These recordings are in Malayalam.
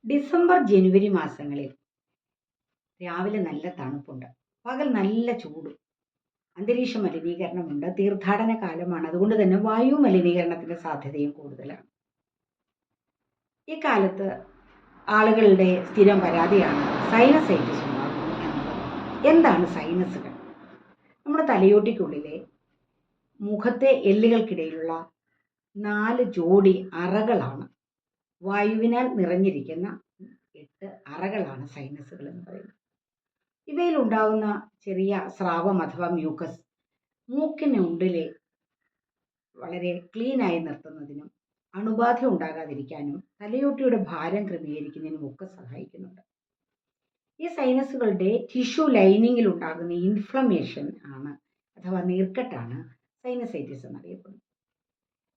ഡിസംബർ ജനുവരി മാസങ്ങളിൽ രാവിലെ നല്ല തണുപ്പുണ്ട്, പകൽ നല്ല ചൂടും, അന്തരീക്ഷ മലിനീകരണമുണ്ട്, തീർത്ഥാടന കാലമാണ്. അതുകൊണ്ട് തന്നെ വായു മലിനീകരണത്തിന്റെ സാധ്യതയും കൂടുതലാണ്. ഈ കാലത്ത് ആളുകളുടെ സ്ഥിരം പരാതിയാണ് സൈനസൈറ്റിസ് ഉണ്ടാകുന്നു എന്നുള്ളത്. എന്താണ് സൈനസുകൾ? നമ്മുടെ തലയോട്ടിക്കുള്ളിലെ മുഖത്തെ എല്ലുകൾക്കിടയിലുള്ള 4 ജോഡി അറകളാണ്, വായുവിനാൽ നിറഞ്ഞിരിക്കുന്ന 8 അറകളാണ് സൈനസുകൾ എന്ന് പറയുന്നത്. ഇവയിൽ ഉണ്ടാകുന്ന ചെറിയ സ്രാവം അഥവാ മ്യൂക്കസ് മൂക്കിനുള്ളിലെ വളരെ ക്ലീനായി നിർത്തുന്നതിനും അണുബാധ ഉണ്ടാകാതിരിക്കാനും തലയോട്ടിയുടെ ഭാരം ക്രമീകരിക്കുന്നതിനും ഒക്കെ സഹായിക്കുന്നുണ്ട്. ഈ സൈനസുകളുടെ ടിഷ്യൂ ലൈനിങ്ങിൽ ഉണ്ടാകുന്ന ഇൻഫ്ലമേഷൻ ആണ് അഥവാ നീർക്കെട്ടാണ് സൈനസൈറ്റിസ് എന്നറിയപ്പെടുന്നത്.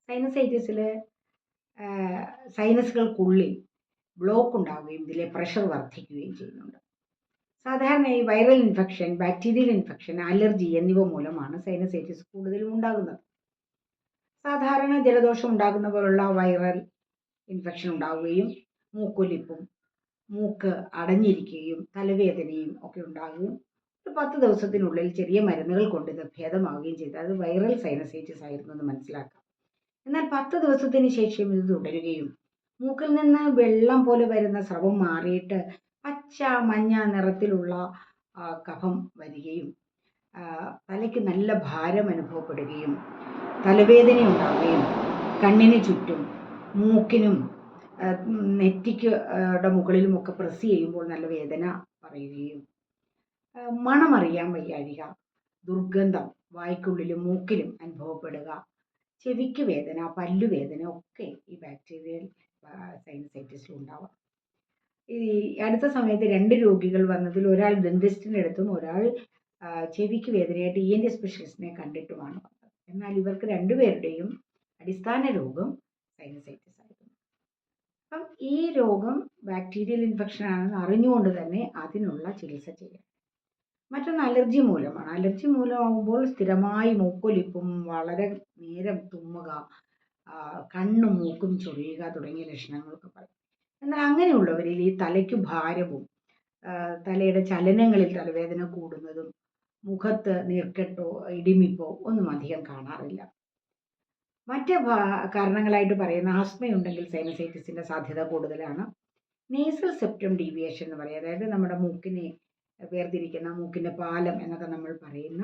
സൈനസൈറ്റിസിൽ സൈനസുകൾക്കുള്ളിൽ ബ്ലോക്ക് ഉണ്ടാവുകയും ഇതിലെ പ്രഷർ വർദ്ധിക്കുകയും ചെയ്യുന്നുണ്ട്. സാധാരണയായി viral infection, bacterial infection, allergy എന്നിവ മൂലമാണ് സൈനസൈറ്റിസ് കൂടുതലും ഉണ്ടാകുന്നത്. സാധാരണ ജലദോഷം ഉണ്ടാകുന്ന പോലുള്ള വൈറൽ ഇൻഫെക്ഷൻ ഉണ്ടാവുകയും മൂക്കൊലിപ്പും മൂക്ക് അടഞ്ഞിരിക്കുകയും തലവേദനയും ഒക്കെ ഉണ്ടാകുകയും ഒരു 10 ദിവസത്തിനുള്ളിൽ ചെറിയ മരുന്നുകൾ കൊണ്ട് ഇത് ഭേദമാവുകയും ചെയ്ത് അത് വൈറൽ സൈനസൈറ്റിസ് ആയിരുന്നു എന്ന് മനസ്സിലാക്കാം. എന്നാൽ 10 ദിവസത്തിന് ശേഷം ഇത് തുടരുകയും മൂക്കിൽ നിന്ന് വെള്ളം പോലെ വരുന്ന സ്രവം മാറിയിട്ട് പച്ച മഞ്ഞ നിറത്തിലുള്ള കഫം വരികയും തലയ്ക്ക് നല്ല ഭാരം അനുഭവപ്പെടുകയും തലവേദന ഉണ്ടാവുകയും കണ്ണിന് ചുറ്റും മൂക്കിനും നെറ്റിയുടെ മുകളിലുമൊക്കെ പ്രസ് ചെയ്യുമ്പോൾ നല്ല വേദന പറയുകയും മണമറിയാൻ വയ്യാഴിക, ദുർഗന്ധം വായ്ക്കുള്ളിലും മൂക്കിലും അനുഭവപ്പെടുക, ചെവിക്ക് വേദന, പല്ലുവേദന ഒക്കെ ഈ ബാക്ടീരിയൽ സൈനസൈറ്റിസിൽ ഉണ്ടാവാം. ഈ അടുത്ത സമയത്ത് 2 രോഗികൾ വന്നതിൽ ഒരാൾ ഡെന്റിസ്റ്റിൻ്റെ അടുത്തും ഒരാൾ ചെവിക്ക് വേദനയായിട്ട് ENT സ്പെഷ്യലിസ്റ്റിനെ കണ്ടിട്ടുമാണ് വന്നത്. എന്നാൽ ഇവർക്ക് 2 പേരുടെയും അടിസ്ഥാന രോഗം സൈനസൈറ്റിസ് ആയിരുന്നു. അപ്പം ഈ രോഗം ബാക്ടീരിയൽ ഇൻഫെക്ഷൻ ആണെന്ന് അറിഞ്ഞുകൊണ്ട് തന്നെ അതിനുള്ള ചികിത്സ ചെയ്യാം. മറ്റൊന്ന് അലർജി മൂലമാണ്. അലർജി മൂലമാകുമ്പോൾ സ്ഥിരമായി മൂക്കൊലിപ്പും വളരെ നേരം തുമ്മുക, കണ്ണും മൂക്കും ചൊറിയുക തുടങ്ങിയ ലക്ഷണങ്ങളൊക്കെ പറയും. എന്നാൽ അങ്ങനെയുള്ളവരിൽ ഈ തലയ്ക്ക് ഭാരവും തലയുടെ ചലനങ്ങളിൽ തലവേദന കൂടുന്നതും മുഖത്ത് നീർക്കെട്ടോ ഇടിമിപ്പോ ഒന്നും അധികം കാണാറില്ല. മറ്റ് കാരണങ്ങളായിട്ട് പറയുന്ന ആസ്മയുണ്ടെങ്കിൽ സൈനസൈറ്റിസിൻ്റെ സാധ്യത കൂടുതലാണ്. നേസൽ സെപ്റ്റം ഡീവിയേഷൻ എന്ന് പറയും, അതായത് നമ്മുടെ മൂക്കിനെ വേർതിരിക്കുന്ന മൂക്കിൻ്റെ പാലം എന്നൊക്കെ നമ്മൾ പറയുന്ന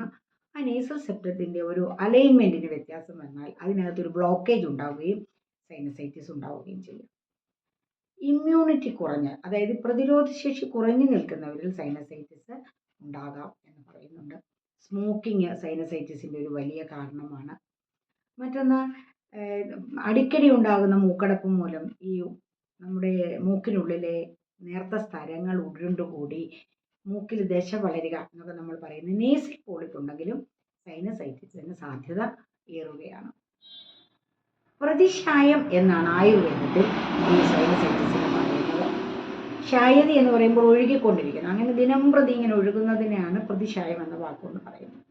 ആ നേസൽ സെപ്റ്റത്തിൻ്റെ ഒരു അലൈൻമെൻറ്റിന് വ്യത്യാസം വന്നാൽ അതിനകത്തൊരു ബ്ലോക്കേജ് ഉണ്ടാവുകയും സൈനസൈറ്റിസ് ഉണ്ടാവുകയും ചെയ്യും. ഇമ്മ്യൂണിറ്റി കുറഞ്ഞ്, അതായത് പ്രതിരോധശേഷി കുറഞ്ഞു നിൽക്കുന്നവരിൽ സൈനസൈറ്റിസ് ഉണ്ടാകാം എന്ന് പറയുന്നുണ്ട്. സ്മോക്കിംഗ് സൈനസൈറ്റിസിൻ്റെ ഒരു വലിയ കാരണമാണ്. മറ്റൊന്ന് അടിക്കടി ഉണ്ടാകുന്ന മൂക്കടപ്പ് മൂലം ഈ നമ്മുടെ മൂക്കിനുള്ളിലെ നേർത്ത സ്ഥലങ്ങൾ ഉരുണ്ടുകൂടി മൂക്കിൽ ദശ വളരുക എന്നൊക്കെ നമ്മൾ പറയുന്നത് നേസൽ പോളിപ്പ് ഉണ്ടെങ്കിലും സൈനസൈറ്റിസിന് സാധ്യത ഏറുകയാണ്. പ്രതിശായം എന്നാണ് ആയുർവേദത്തിൽ ഈ സൈനസൈറ്റിസിന് പറയുന്നത്. ശായതി എന്ന് പറയുമ്പോൾ ഒഴുകിക്കൊണ്ടിരിക്കുന്നത്, അങ്ങനെ ദിനം പ്രതി ഇങ്ങനെ ഒഴുകുന്നതിനെയാണ് പ്രതിശായം എന്ന വാക്കുകൊണ്ട് പറയുന്നത്.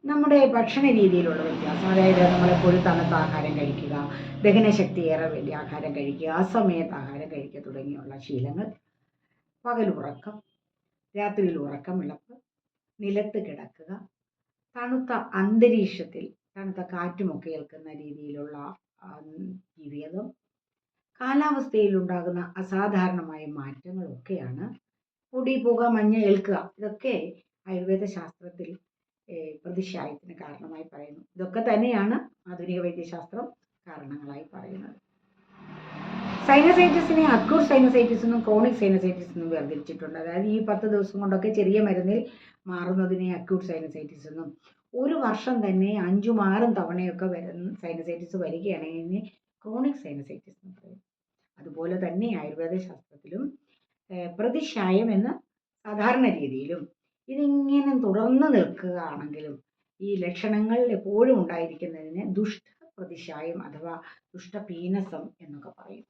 നമ്മുടെ ഭക്ഷണ രീതിയിലുള്ള വ്യത്യാസം, അതായത് നമ്മളെപ്പോഴും തണുത്ത ആഹാരം കഴിക്കുക, ദഹനശക്തി ഏറെ വേണ്ടി ആഹാരം കഴിക്കുക, അസമയത്ത് ആഹാരം കഴിക്കുക തുടങ്ങിയുള്ള ശീലങ്ങൾ, പകലുറക്കം, രാത്രിയിൽ ഉറക്കമിളപ്പ്, നിലത്ത് കിടക്കുക, തണുത്ത അന്തരീക്ഷത്തിൽ തണുത്ത കാറ്റുമൊക്കെ ഏൽക്കുന്ന രീതിയിലുള്ള ജീവിതം, കാലാവസ്ഥയിൽ ഉണ്ടാകുന്ന അസാധാരണമായ മാറ്റങ്ങളൊക്കെയാണ് പൊടി, പുക, മഞ്ഞ് ഏൽക്കുക. ഇതൊക്കെ ആയുർവേദ ശാസ്ത്രത്തിൽ പ്രതിശായത്തിന് കാരണമായി പറയുന്നു. ഇതൊക്കെ തന്നെയാണ് ആധുനിക വൈദ്യശാസ്ത്രം കാരണങ്ങളായി പറയുന്നത്. സൈനസൈറ്റിസിനെ അക്യൂട്ട് സൈനസൈറ്റിസ് എന്നും ക്രോണിക് സൈനസൈറ്റിസ് എന്നും വേർതിരിച്ചിട്ടുണ്ട്. അതായത് ഈ 10 ദിവസം കൊണ്ടൊക്കെ ചെറിയ മരുന്നിൽ മാറുന്നതിനെ അക്യൂട്ട് സൈനസൈറ്റിസ് എന്നും, 1 വർഷം തന്നെ 5ഉം 6ഉം തവണയൊക്കെ വരുന്ന സൈനസൈറ്റിസ് വരികയാണെങ്കിൽ ക്രോണിക് സൈനസൈറ്റിസ് എന്ന് പറയും. അതുപോലെ തന്നെ ആയുർവേദ ശാസ്ത്രത്തിലും പ്രതിശായം എന്ന സാധാരണ രീതിയിലും ഇതിങ്ങനെ തുടർന്ന് നിൽക്കുകയാണെങ്കിലും ഈ ലക്ഷണങ്ങൾ എപ്പോഴും ഉണ്ടായിരിക്കുന്നതിന് ദുഷ്ടപ്രതിശായം അഥവാ ദുഷ്ടപീനസം എന്നൊക്കെ പറയും.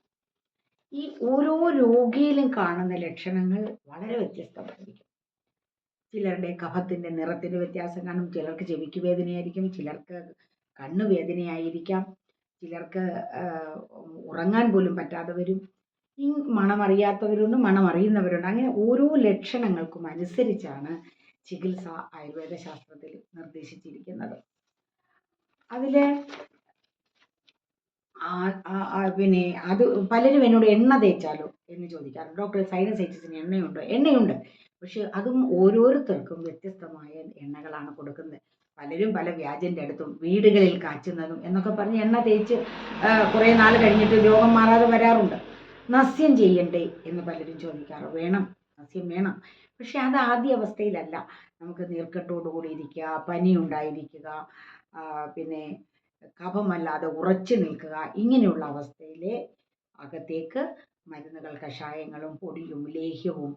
ഈ ഓരോ രോഗിയിലും കാണുന്ന ലക്ഷണങ്ങൾ വളരെ വ്യത്യസ്തമായിരിക്കും. ചിലരുടെ കഫത്തിൻ്റെ നിറത്തിൻ്റെ വ്യത്യാസം കാണും, ചിലർക്ക് ചെവിക്ക് വേദനയായിരിക്കും, ചിലർക്ക് കണ്ണുവേദനയായിരിക്കാം, ചിലർക്ക് ഉറങ്ങാൻ പോലും പറ്റാതെ വരും, ഈ മണമറിയാത്തവരുണ്ട്, മണമറിയുന്നവരുണ്ട്. അങ്ങനെ ഓരോ ലക്ഷണങ്ങൾക്കും അനുസരിച്ചാണ് ചികിത്സ ആയുർവേദ ശാസ്ത്രത്തിൽ നിർദ്ദേശിച്ചിരിക്കുന്നത്. അതിൽ പിന്നെ അത് പലരും എന്നോട് എണ്ണ തേച്ചാലോ എന്ന് ചോദിക്കാറുണ്ട്. ഡോക്ടർ സൈനസൈറ്റിസിന് എണ്ണയുണ്ടോ? എണ്ണയുണ്ട്. പക്ഷെ അതും ഓരോരുത്തർക്കും വ്യത്യസ്തമായ എണ്ണകളാണ് കൊടുക്കുന്നത്. പലരും പല വ്യാജൻ്റെ അടുത്തും വീടുകളിൽ കാച്ചുന്നതും എന്നൊക്കെ പറഞ്ഞ് എണ്ണ തേച്ച് കുറേ നാൾ കഴിഞ്ഞിട്ട് രോഗം മാറാതെ വരാറുണ്ട്. നസ്യം ചെയ്യണ്ടേ എന്ന് പലരും ചോദിക്കാറ്. വേണം, നസ്യം വേണം. പക്ഷെ അത് ആദ്യ അവസ്ഥയിലല്ല. നമുക്ക് നീർക്കെട്ടോടുകൂടി ഇരിക്കുക, പനി ഉണ്ടായിരിക്കുക, പിന്നെ കഫമല്ലാതെ ഉറച്ചു നിൽക്കുക, ഇങ്ങനെയുള്ള അവസ്ഥയിൽ അകത്തേക്ക് മരുന്നുകൾ, കഷായങ്ങളും പൊടിയും ലേഹ്യവും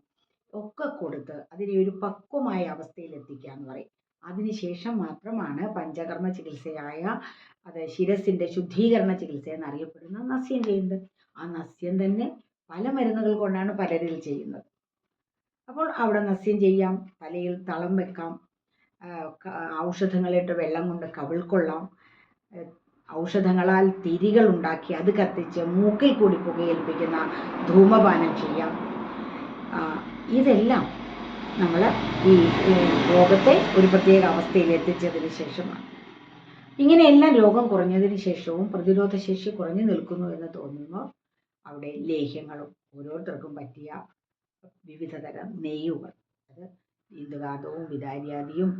ഒക്കെ കൊടുത്ത് അതിനെ ഒരു പക്വമായ അവസ്ഥയിൽ എത്തിക്കുക എന്ന് പറയും. അതിനുശേഷം മാത്രമാണ് പഞ്ചകർമ്മ ചികിത്സയായ അത് ശിരസിൻ്റെ ശുദ്ധീകരണ ചികിത്സ എന്നറിയപ്പെടുന്ന നസ്യം ചെയ്യുന്നത്. ആ നസ്യം തന്നെ പല മരുന്നുകൾ കൊണ്ടാണ് പലരിൽ ചെയ്യുന്നത്. അപ്പോൾ അവിടെ നസ്യം ചെയ്യാം, തലയിൽ തളം വെക്കാം, ഔഷധങ്ങളിട്ട് വെള്ളം കൊണ്ട് കവിൾക്കൊള്ളാം, ഔഷധങ്ങളാൽ തിരികൾ ഉണ്ടാക്കി അത് കത്തിച്ച് മൂക്കിൽ കൂടി പുകയേൽപ്പിക്കുന്ന ധൂമപാനം ചെയ്യാം. ഇതെല്ലാം നമ്മൾ ഈ രോഗത്തെ ഒരു പ്രത്യേക അവസ്ഥയിൽ എത്തിച്ചതിന് ശേഷമാണ്. ഇങ്ങനെയെല്ലാം രോഗം കുറഞ്ഞതിന് ശേഷവും പ്രതിരോധശേഷി കുറഞ്ഞു നിൽക്കുന്നു എന്ന് തോന്നുമ്പോൾ അവിടെ ലേഹ്യങ്ങളും ഓരോരുത്തർക്കും പറ്റിയ വിവിധ തരം നെയ്യുകൾ, അത് ഇന്ദുകാതവും വിതാര്യാദിയും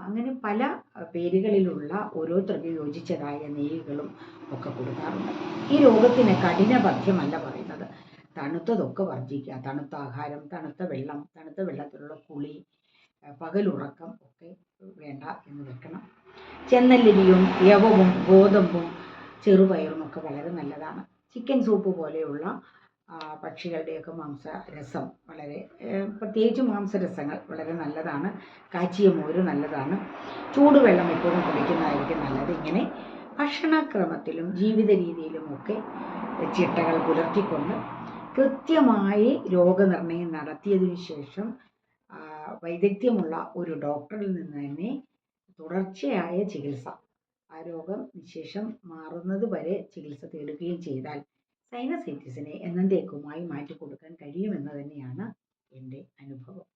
അങ്ങനെ പല പേരുകളിലുള്ള ഓരോരുത്തർക്കും യോജിച്ചതായ നെയ്യുകളും ഒക്കെ കൊടുക്കാറുണ്ട്. ഈ രോഗത്തിന് കഠിനപഥ്യമല്ല പറയുന്നത്. തണുത്തതൊക്കെ വർജിക്കുക. തണുത്ത ആഹാരം, തണുത്ത വെള്ളം, തണുത്ത വെള്ളത്തിലുള്ള കുളി, പകലുറക്കം ഒക്കെ വേണ്ട എന്ന് വെക്കണം. ചെന്നല്ലിരിയും യവവും ഗോതമ്പും ചെറുപയറും ഒക്കെ വളരെ നല്ലതാണ്. ചിക്കൻ സൂപ്പ് പോലെയുള്ള പക്ഷികളുടെയൊക്കെ മാംസരസം വളരെ, പ്രത്യേകിച്ച് മാംസരസങ്ങൾ വളരെ നല്ലതാണ്. കാച്ചിയ മോര് നല്ലതാണ്. ചൂടുവെള്ളം എപ്പോഴും കുടിക്കുന്നതായിരിക്കും നല്ലത്. ഇങ്ങനെ ഭക്ഷണക്രമത്തിലും ജീവിത രീതിയിലുമൊക്കെ ചിട്ടകൾ പുലർത്തിക്കൊണ്ട് കൃത്യമായി രോഗനിർണയം നടത്തിയതിനു ശേഷം വൈദഗ്ധ്യമുള്ള ഒരു ഡോക്ടറിൽ നിന്ന് തന്നെ തുടർച്ചയായ ചികിത്സ, ആ രോഗം നിശേഷം മാറുന്നത് വരെ ചികിത്സ തേടുകയും ചെയ്താൽ സൈനസൈറ്റിസിനെ എന്നേക്കുമായി മാറ്റിക്കൊടുക്കാൻ കഴിയുമെന്ന് തന്നെയാണ് എൻ്റെ അനുഭവം.